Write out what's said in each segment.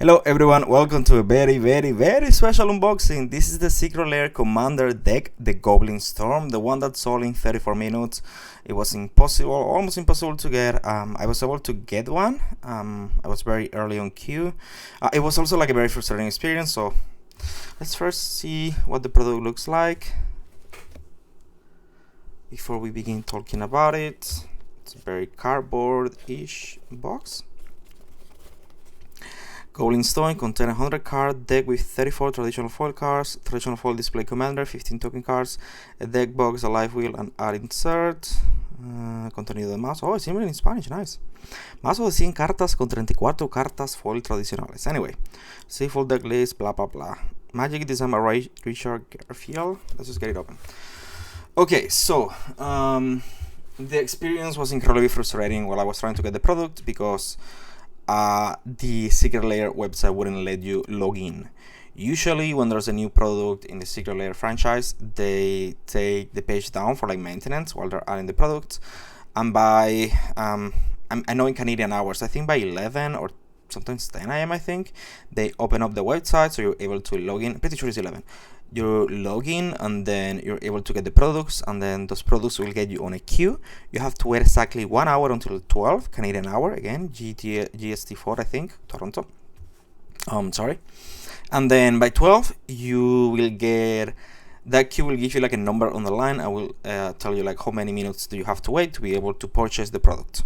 Hello everyone, welcome to a very special unboxing. This is the Secret Lair Commander Deck, the Goblin Storm, the one that sold in 34 minutes. It was impossible, almost impossible to get. I was able to get one. I was very early on queue. It was also like a very frustrating experience, so let's first see what the product looks like before we begin talking about it. It's a very cardboard-ish box. Goblin Storm contains a 100 card deck with 34 traditional foil cards, traditional foil display commander, 15 token cards, a deck box, a live wheel, and art insert. Contenido de mazo. Oh, it's even in Spanish, nice. Mazo de 100 cartas con 34 cartas foil tradicionales. Anyway, see full deck list, blah blah blah. Magic design by Richard Garfield. Let's just get it open. Okay, so the experience was incredibly frustrating while I was trying to get the product because the Secret Lair website wouldn't let you log in. Usually when there's a new product in the Secret Lair franchise, they take the page down for like maintenance while they're adding the product, and by I know in Canadian hours, I think by 11 or sometimes 10 a.m. I think, they open up the website so you're able to log in. Pretty sure it's 11. You log in and then you're able to get the products, and then those products will get you on a queue. You have to wait exactly 1 hour until 12 Canadian hour, again GST4 I think, Toronto, sorry. And then by 12 you will get, that queue will give you like a number on the line. I will tell you like how many minutes do you have to wait to be able to purchase the product.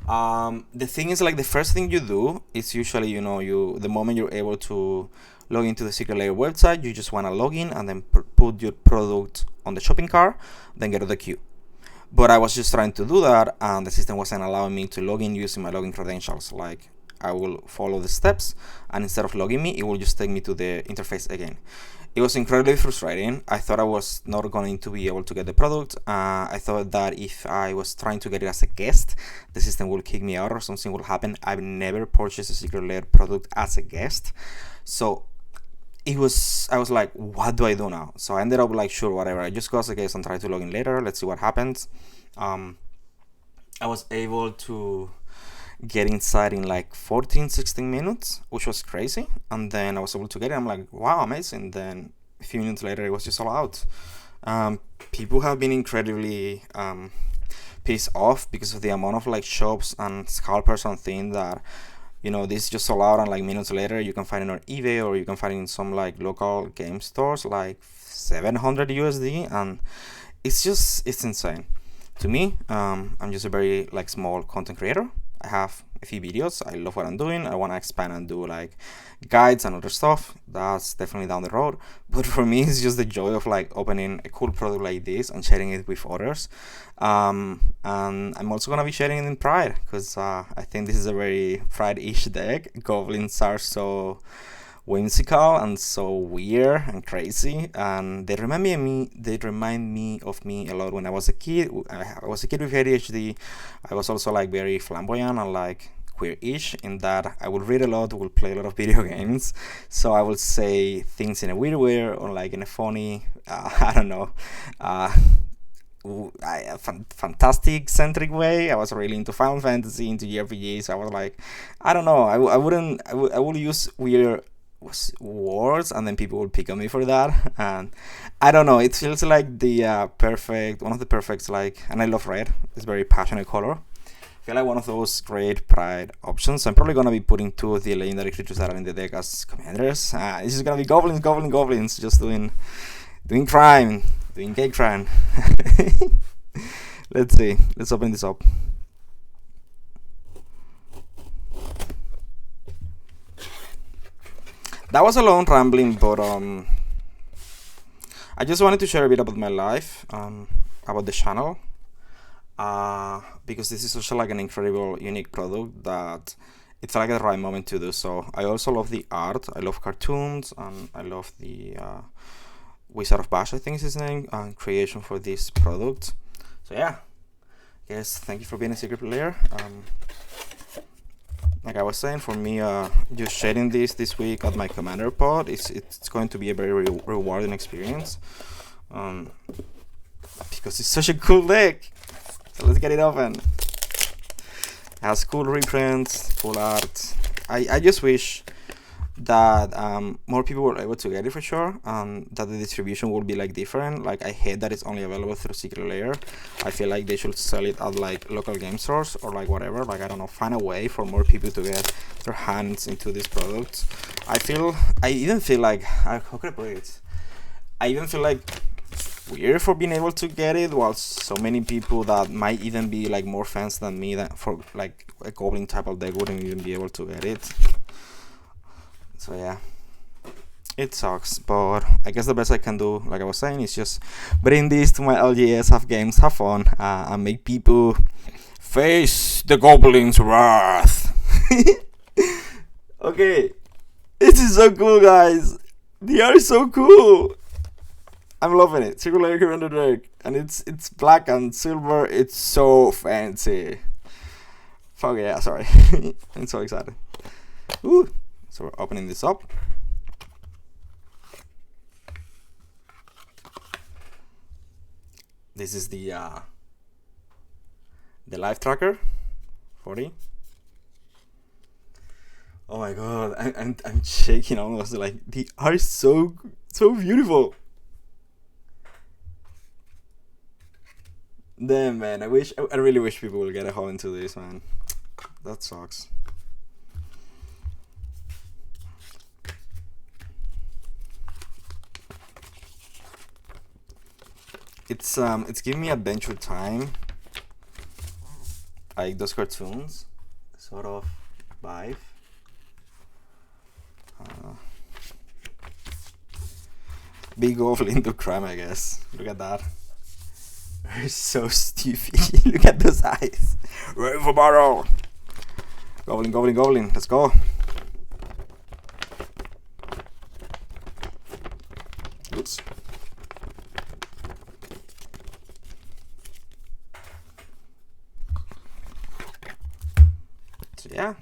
The thing is, like, the first thing you do is usually, the moment you're able to log into the Secret Lair website, you just want to log in and then put your product on the shopping cart, then get to the queue. But I was just trying to do that, and the system wasn't allowing me to log in using my login credentials. Like, I will follow the steps, and instead of logging me, it will just take me to the interface again. It was incredibly frustrating. I thought I was not going to be able to get the product. I thought that if I was trying to get it as a guest, the system will kick me out or something will happen. I've never purchased a Secret Lair product as a guest. So I was like, what do I do now? So I ended up like, sure, whatever. I just go as a guest and try to log in later. Let's see what happens. I was able to get inside in like 14-16 minutes, which was crazy, and then I was able to get it. I'm like, wow, amazing. Then a few minutes later it was just all out. People have been incredibly pissed off because of the amount of like shops and scalpers and things that, this is just all out, and like minutes later you can find it on eBay or you can find it in some like local game stores like 700 USD, and it's insane. To me, I'm just a very like small content creator. I have a few videos. I love what I'm doing. I want to expand and do like guides and other stuff. That's definitely down the road. But for me, it's just the joy of like opening a cool product like this and sharing it with others. And I'm also gonna be sharing it in Pride because I think this is a very Pride-ish deck. Goblins are so whimsical and so weird and crazy, and they remind me of me a lot when I was a kid. I was a kid with ADHD. I was also like very flamboyant and like queer-ish in that I would read a lot, would play a lot of video games, so I would say things in a weird way or like in a funny, I don't know, fantastic centric way. I was really into Final Fantasy, into JRPGs. I was like, I don't know, I would use weird words and then people would pick on me for that, and I don't know, it feels like the one of the perfect, like, and I love red, it's very passionate color. I feel like one of those great Pride options. I'm probably gonna be putting two of the legendary creatures that are in the deck as commanders. This is gonna be goblins just doing crime, doing gay crime. Let's see, let's open this up. That was a long rambling, but I just wanted to share a bit about my life, about the channel, because this is such like an incredible, unique product that it's like the right moment to do so. I also love the art, I love cartoons, and I love the Wizard of Bash, I think is his name, creation for this product. So yeah, yes, thank you for being a Secret Lair. Like I was saying, for me, just sharing this week at my commander pod, it's going to be a very rewarding experience, because it's such a cool deck. So let's get it open. It has cool reprints, cool art. I just wish that more people were able to get it for sure, that the distribution will be like different. Like, I hate that it's only available through Secret Lair. I feel like they should sell it at like local game stores or like whatever, like I don't know, find a way for more people to get their hands into these products. I even feel like, how can I put it, I even feel like weird for being able to get it, while so many people that might even be like more fans than me that for like a Goblin type of deck wouldn't even be able to get it. So yeah, it sucks, but I guess the best I can do, like I was saying, is just bring this to my LGS, have games, have fun, and make people face the Goblin's wrath. Okay, this is so cool, guys. They are so cool. I'm loving it. Secret Lair Commander Deck, and it's black and silver. It's so fancy. Fuck yeah, sorry. I'm so excited. Ooh. So we're opening this up. This is the live tracker 40. Oh my god, I'm shaking almost. Like, they are so beautiful. Damn, man, I really wish people would get a hold into this, man. That sucks. It's giving me Adventure Time, like those cartoons sort of vibe. Big Goblin to crime, I guess. Look at that. They're so stupid. Look at those eyes. Ready for battle. Goblin. Let's go. Oops. So yeah.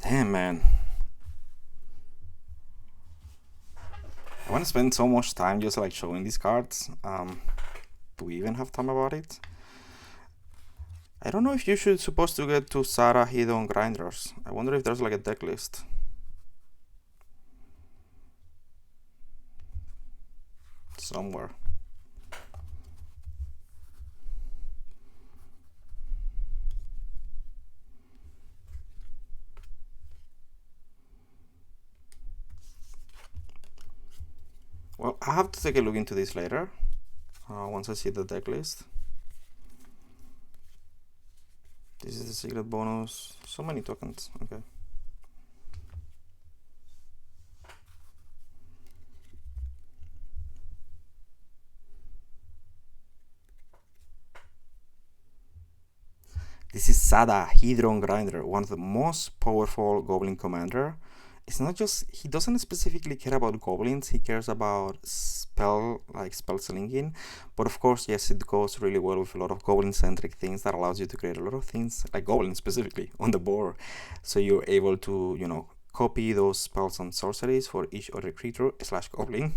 Damn, man. I want to spend so much time just like showing these cards. Do we even have time about it? I don't know if you should supposed to get to Zada Hedron Grinders. I wonder if there's like a deck list. Somewhere. Well, I have to take a look into this later, once I see the deck list. This is the secret bonus. So many tokens. Okay. This is Zada, Hedron Grinder, one of the most powerful Goblin commander. It's not just, he doesn't specifically care about goblins, he cares about spell slinging, but of course, yes, it goes really well with a lot of goblin-centric things that allows you to create a lot of things, like goblins specifically, on the board. So you're able to, you know, copy those spells and sorceries for each other creature / goblin.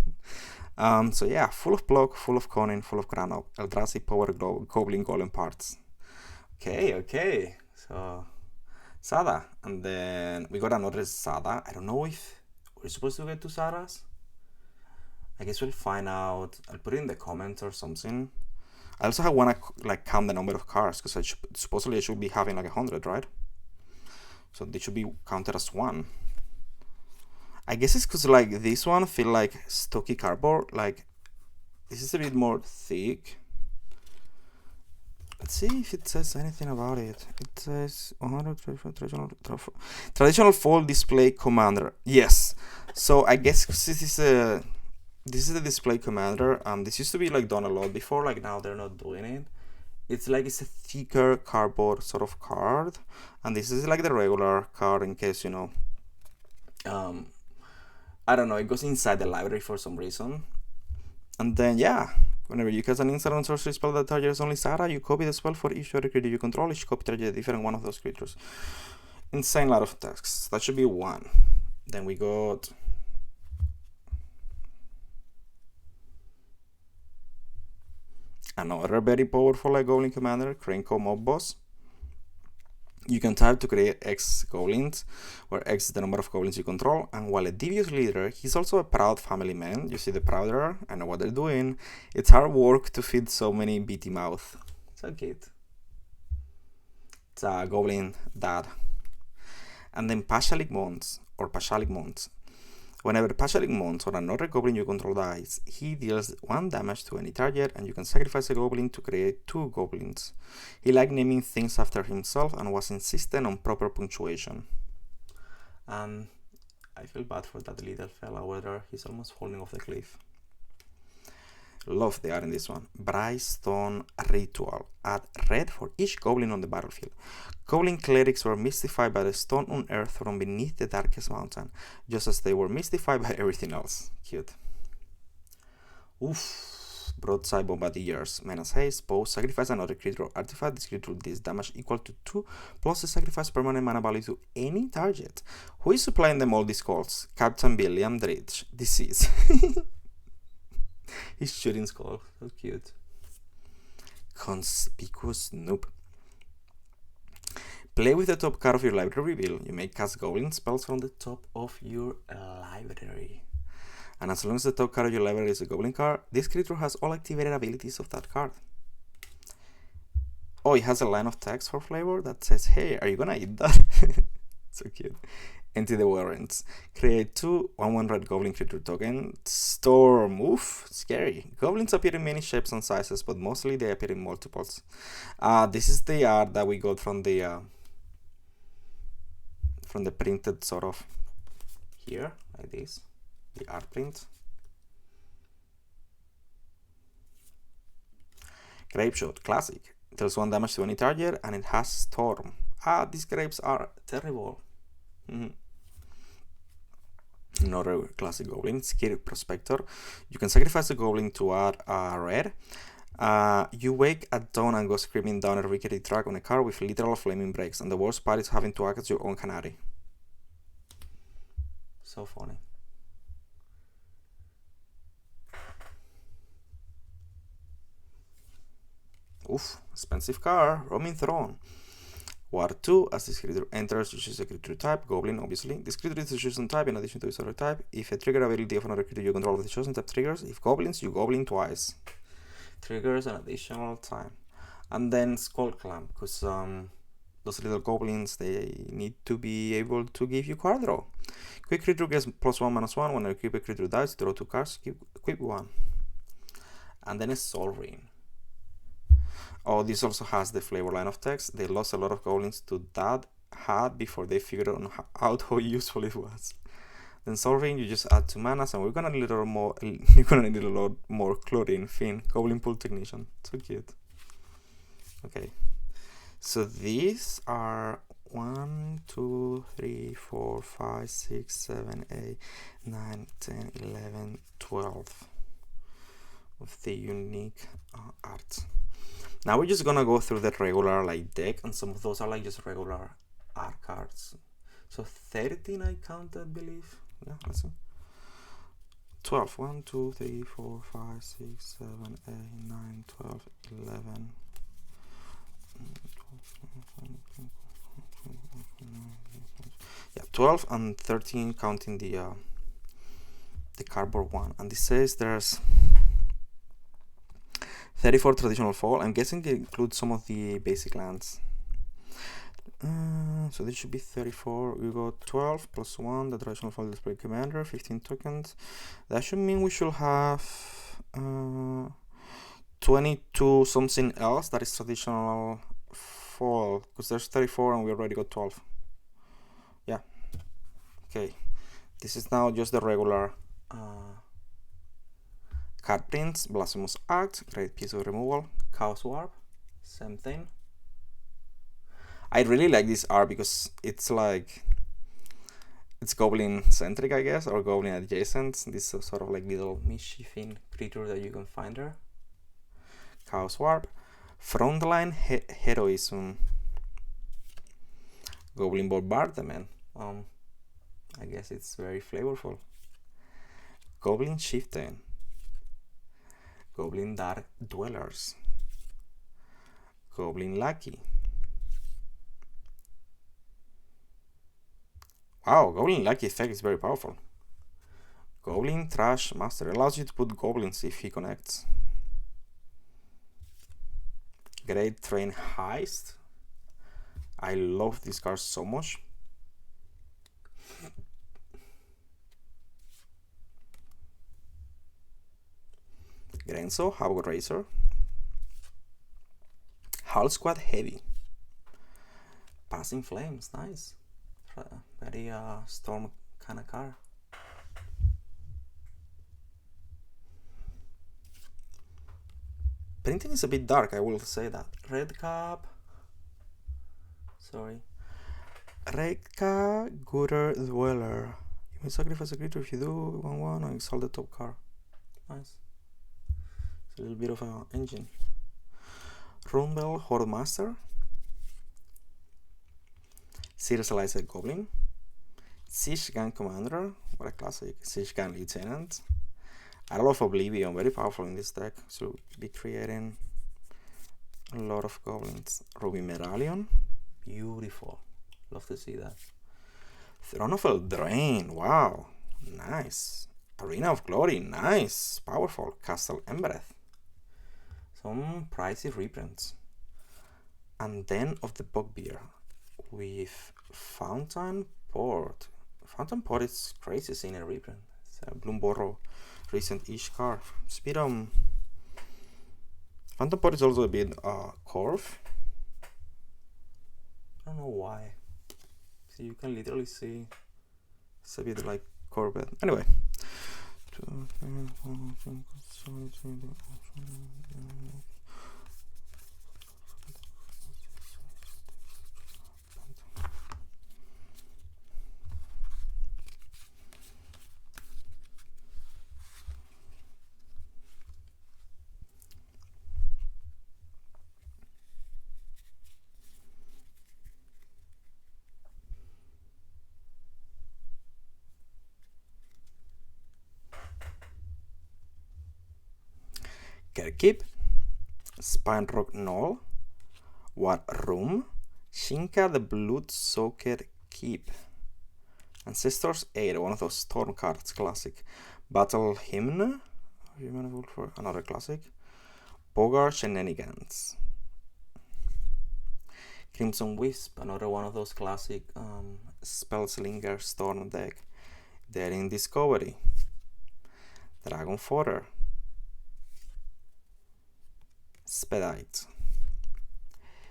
So yeah, full of block, full of cunning, full of Grano, Eldrazi power goblin golem parts. Okay, so Zada, and then we got another Zada. I don't know if we're supposed to get two Zadas. I guess we'll find out. I'll put it in the comments or something. I also want to like count the number of cards, because supposedly I should be having like 100, right? So they should be counted as one. I guess it's because like this one feel like stocky cardboard. Like this is a bit more thick. Let's see if it says anything about it. It says 100 traditional fold display commander. Yes. So I guess this is the display commander. This used to be like done a lot before. Like now they're not doing it. It's like it's a thicker cardboard sort of card, and this is like the regular card in case, you know. I don't know. It goes inside the library for some reason, and then yeah. Whenever you cast an instant on sorcery spell that targets only Zada, you copy the spell for each other creature you control. Each copy targets a different one of those creatures. Insane lot of tasks. That should be 1. Then we got another very powerful Goblin Commander, Krenko Mob Boss. You can type to create X goblins, where X is the number of goblins you control, and while a devious leader, he's also a proud family man. You see the prouder, I know what they're doing. It's hard work to feed so many beaty mouth. So cute. It's a goblin dad. And then Pashalik Mons, or Pashalik Mons. Whenever Pashalik Mons or another goblin you control dies, he deals 1 damage to any target, and you can sacrifice a goblin to create 2 goblins. He liked naming things after himself and was insistent on proper punctuation. And I feel bad for that little fella over there. He's almost falling off the cliff. Love the art in this one. Brightstone Ritual. Add red for each goblin on the battlefield. Goblin clerics were mystified by the stone unearthed from beneath the darkest mountain, just as they were mystified by everything else. Cute. Oof. Broadside Bombardiers. Menace haste. Both sacrifice another creature or artifact. This creature deals damage equal to 2 plus the sacrifice permanent mana value to any target. Who is supplying them all these calls? Captain William Dredge. Disease. He's shooting skull. So cute. Conspicuous Noob. Play with the top card of your library reveal. You may cast goblin spells from the top of your library. And as long as the top card of your library is a goblin card, this creature has all activated abilities of that card. Oh, it has a line of text for flavor that says, hey, are you gonna eat that? So cute. Empty the warrants. Create 2 1/1 red goblin creature token. Storm. Oof, scary. Goblins appear in many shapes and sizes, but mostly they appear in multiples. This is the art that we got from the printed sort of here, like this. The art print. Grapeshot, classic. Deals 1 damage to any target, and it has Storm. These grapes are terrible. Another classic goblin, Secret Prospector. You can sacrifice a goblin to add a red. You wake at dawn and go screaming down a rickety track on a car with literal flaming brakes, and the worst part is having to act as your own canary. So funny. Oof, expensive car, Roaming Throne. War 2, as this creature enters, you choose a creature type, goblin obviously. This creature is a chosen type in addition to its other type. If a trigger ability of another creature you control with the chosen type triggers, if goblins, you goblin twice. Triggers an additional time. And then Skull Clamp, because those little goblins, they need to be able to give you card draw. Quick creature gets +1/-1. When a equip a creature dies, draw 2 cards, equip 1. And then a Soul Ring. Oh, this also has the flavor line of text. They lost a lot of goblins to that hat before they figured out how useful it was. Then Soul Ring, you just add 2 manas, and we're gonna need a little more. You're gonna need a lot more chlorine. Finn, Goblin Pool Technician, so cute. Okay, so these are 1, 2, 3, 4, 5, 6, 7, 8, 9, 10, 11, 12 of the unique art. Now we're just gonna go through the regular deck, and some of those are just regular art cards. So 13 I counted, I believe. Yeah, let's see. 12. 1, 2, 3, 4, 5, 6, 7, 8, 9, 12, 11. Yeah, 12 and 13 counting the cardboard one. And this says there's 34 traditional fall. I'm guessing it includes some of the basic lands. So this should be 34. We got 12 plus 1, the traditional fall display commander, 15 tokens. That should mean we should have 22 something else that is traditional fall, because there's 34 and we already got 12. Yeah. Okay. This is now just the regular card prints. Blasphemous Act, great piece of removal. Chaos Warp, same thing. I really like this art because it's it's goblin centric, I guess, or goblin adjacent. This is sort of little mischieving creature that you can find there. Chaos Warp, Frontline Heroism, Goblin Bombardment. I guess it's very flavorful. Goblin Chieftain, Goblin Dark Dwellers, Goblin Lucky. Wow, Goblin Lucky effect is very powerful. Goblin Trash Master allows you to put goblins if he connects. Great Train Heist. I love this card so much. Grenzo, Havoc Razor. Hull Squad Heavy. Passing Flames, nice. Very Storm kind of card. Printing is a bit dark, I will say that. Red Cap. Sorry. Reka Gooder Dweller. You may sacrifice a creature if you do 1/1 and exalt the top card. Nice. It's a little bit of an engine. Rumble Horde Master. Serialized Goblin. Siege Gun Commander. What a classic. Siege Gun Lieutenant. Idol of Oblivion, very powerful in this deck. So be creating a lot of goblins. Ruby Medallion. Beautiful. Love to see that. Throne of Eldraine. Wow. Nice. Arena of Glory. Nice. Powerful. Castle Embereth. Some pricey reprints. And Den of the Bugbear with Fountain Port. Fountain Port is crazy seeing a reprint. It's a Bloomborrow recent-ish card. Speed Fountain Port is also a bit curved. I don't know why. See, you can literally see it's a bit like curved. Anyway. Kerkip, Spine Rock Knoll, War Room, Shinka the Blood-Soaked Keep, Ancestors 8, one of those Storm cards, classic. Battle Hymn, for another classic. Bogart Shenanigans. Crimson Wisp, another one of those classic Spellslinger Storm deck. Daring Discovery. Dragon Fodder. Spedite,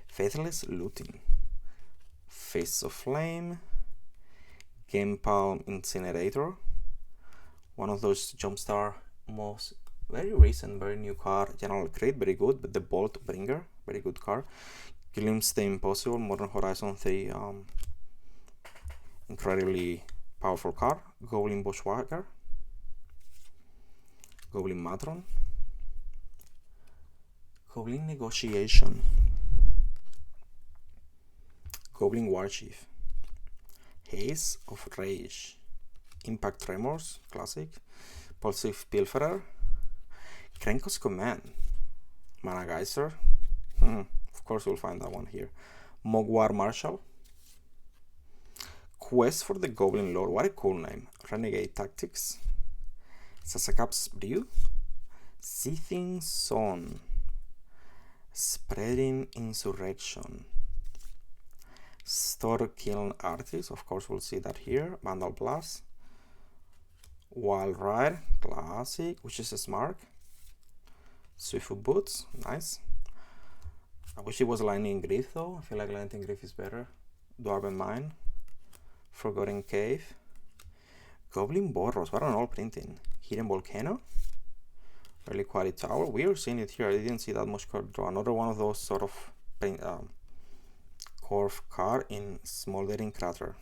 Faithless Looting, Face of Flame, Game Palm Incinerator, one of those Jumpstar most very recent, very new card. General Crit, very good, but the Bolt Bringer, very good card. Glimpse the Impossible, Modern Horizon 3, incredibly powerful card. Goblin Bushwhacker, Goblin Matron, Goblin Negotiation, Goblin Warchief, Haze of Rage, Impact Tremors, classic, Pulsive Pilferer, Krenko's Command, Mana Geyser, of course we'll find that one here, Mogwai Marshal, Quest for the Goblin Lord, what a cool name, Renegade Tactics, Sasakap's Brew, Seething Sun, Spreading Insurrection, Storkiln Artist, of course we'll see that here, Vandal Blast, Wild Ride, classic, which is a smart, Swiftfoot Boots, nice. I wish it was Lightning Griff though, I feel like Lightning Griff is better. Dwarven Mine, Forgotten Cave, Goblin Boros, what an all printing, Hidden Volcano, Early Quality Tower. We are seeing it here. I didn't see that much card draw. Another one of those sort of curve card in Smoldering Crater.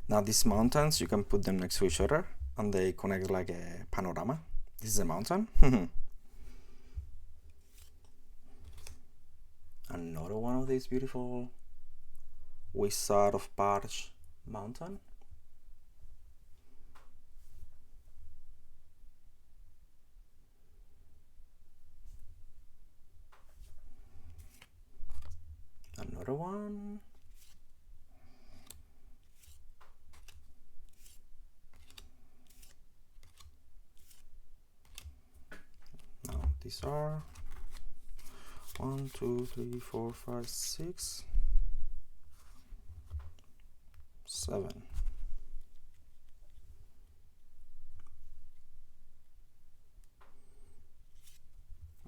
Now these mountains, you can put them next to each other and they connect like a panorama. This is a mountain. Another one of these beautiful Wizard of Barge mountain. Another one. Now these are 1, 2, 3, 4, 5, 6, 7.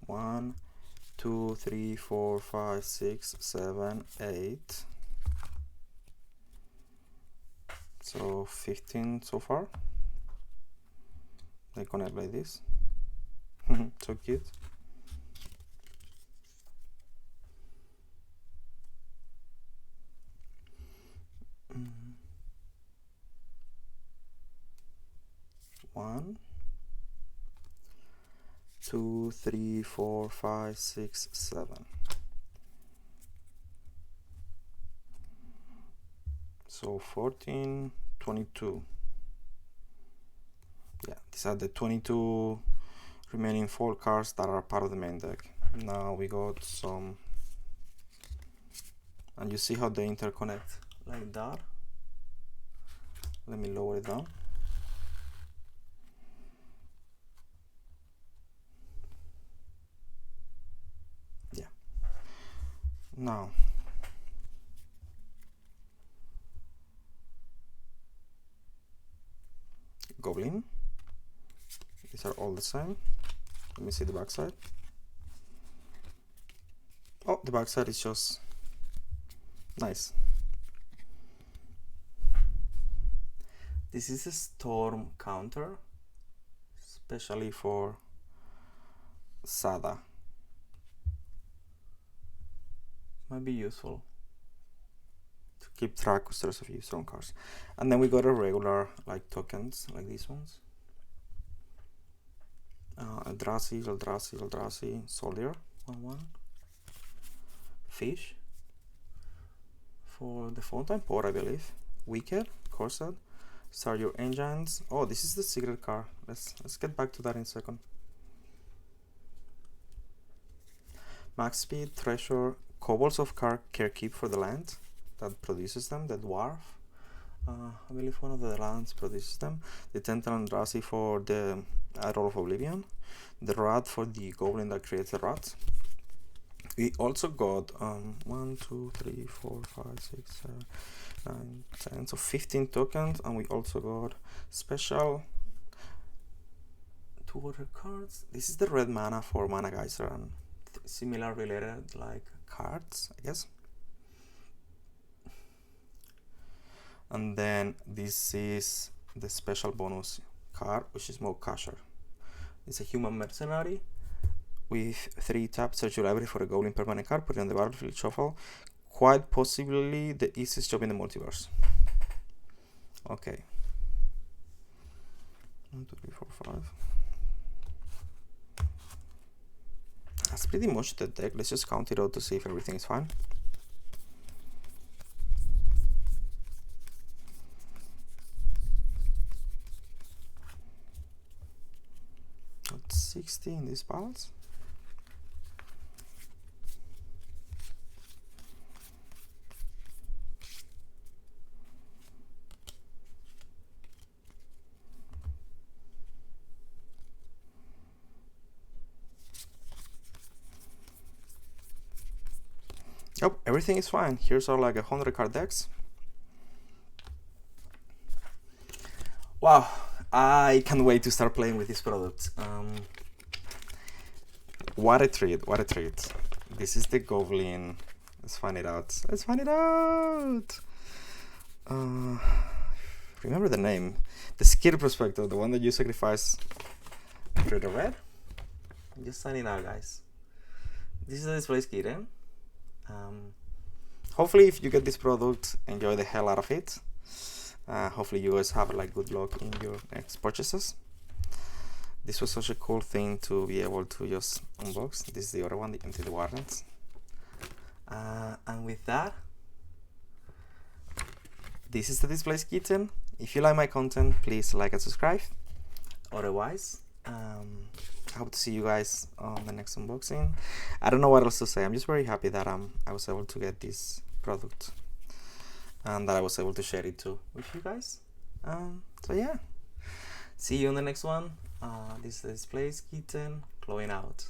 One, 2, 3, 4, 5, 6, 7, 8. So 15 so far. They connect like this. So cute. One, 2, 3, 4, 5, 6, 7. So 14, 22. Yeah, these are the 22 remaining 4 cards that are part of the main deck. Now we got some, and you see how they interconnect like that. Let me lower it down. Yeah. Now Goblin. These are all the same. Let me see the backside. Oh, the backside is just nice. This is a storm counter, especially for Zada. Might be useful to keep track of stores of storm cards. And then we got a regular like tokens like these ones. Eldrazi, Soldier, 1/1. Fish for the Fountain Port, I believe. Wicked, Corset. Start your engines. Oh, this is the secret card. Let's get back to that in a second. Max speed, treasure, Kobolds of Carekeep for the land that produces them, the dwarf. I believe one of the lands produces them. The Tental Eldrazi for the Idol of Oblivion. The rat for the goblin that creates the rat. We also got 1, 2, 3, 4, 5, 6, 7, 9, 10, so 15 tokens, and we also got special 2 other cards. This is the red mana for Mana Geyser and similar related like cards, I guess. And then this is the special bonus card, which is more Casher. It's a human mercenary with 3 taps, search your library for a goblin permanent card, put it on the battlefield, shuffle. Quite possibly the easiest job in the multiverse. Okay. 1, 2, 3, 4, 5. That's pretty much the deck. Let's just count it out to see if everything is fine. Got 60 in these piles. Yep, everything is fine. Here's our like 100 card decks. Wow, I can't wait to start playing with this product. What a treat, what a treat. This is the Goblin. Let's find it out. Let's find it out. Remember the name. The Skill Prospector, the one that you sacrifice after the red. I'm just signing out, guys. This is the display kit. Hopefully if you get this product, enjoy the hell out of it. Hopefully you guys have like good luck in your next purchases. This was such a cool thing to be able to just unbox. This is the other one, the Empty Warrants. And with that, this is the Displaced Kitten. If you like my content, please like and subscribe. Otherwise, I hope to see you guys on the next unboxing. I don't know what else to say. I'm just very happy that I was able to get this product and that I was able to share it too with you guys. So yeah, see you on the next one. This is the Displaced Kitten, glowing out.